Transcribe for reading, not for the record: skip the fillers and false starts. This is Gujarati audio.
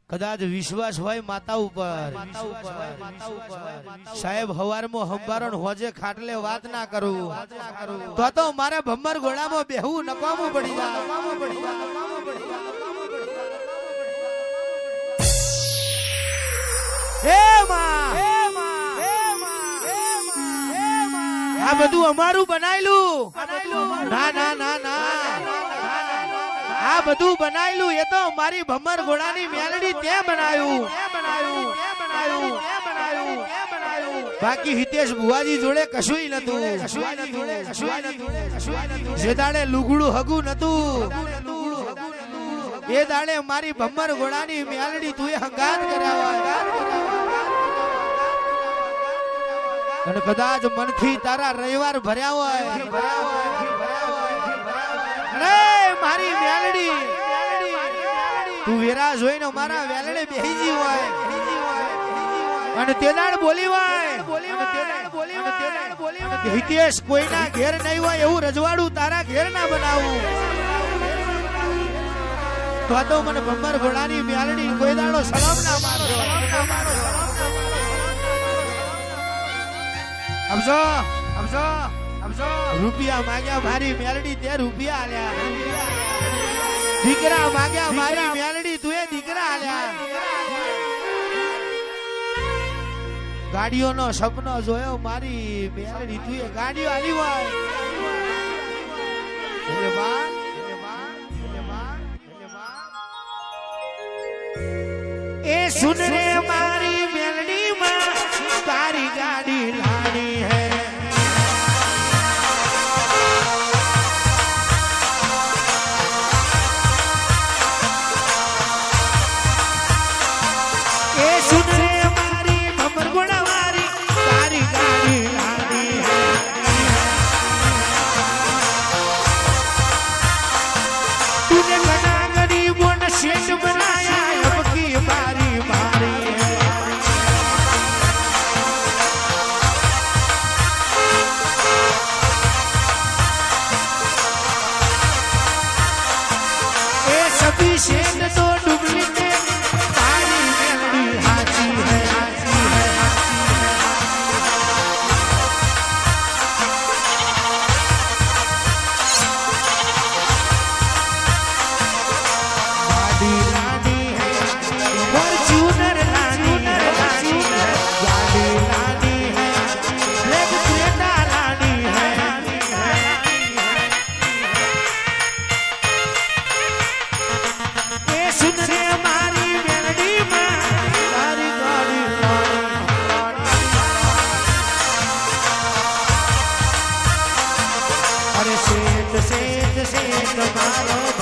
કદાચ વિશ્વાસ હોય માતા ઉપર સાહેબ હવારમાં હંબારણ હોજે ખાટલે વાત ના કરું તો મારે ભમ્મર ઘોડામાં બેહવું નકામું પડી જાય આ બધું અમારું બનાયેલું ના ના ના ના આ આ બધું બનાયેલું એ તો મારી ભમર ઘોડાની મેલડી તે બનાવ્યું બાકી હિતેશ બુવાજી જોડે કશુંય નતું જે દાડે લુગડું હગું નતું એ દાડે મારી ભમર ઘોડાની મેલડી તું હંગાત કરાવા અને કદાચ મનથી તારા રવિવાર ભર્યા હોય અરે મારી મેલડી તું વેરા જોઈને મારા વેલડે બેહી હોય અને તેનાડ બોલી હોય હિતેશ કોઈના ઘેર નહીં હોય એવું રજવાડું તારા ઘેર ના બનાવું તો મને ભમર ઘોડાની મેલડી કોઈ દાડો સલામ ના મારો રૂપિયા માંગ્યા મારી મેલડી તે રૂપિયા આલ્યા દીકરા માંગ્યા મારી મેલડી તું એ દીકરા આલ્યા ગાડીઓનો સપનો જોયો મારી મેલડી તું એ ગાડીઓ આલી હોય એ સુન રે મારી મેલડી માં તારી ગાડી લાડી હે એ સુન રે મારી ભમર ઘોડાવાળી તારી ગાડી લાડી હે તુને ઘણા ગરીબો ને શેઠ બનાયા અબકી મારી મારી शेर तो डुप्लीकेट तारी मेलडी हाथी है गाड़ी लानी है फॉर्च्यूनर लानी है गाड़ी लानी है ब्लैक क्रेटा लानी है सुन रे मारी मेलडी में तारी गाड़ी अरे सेठ मारो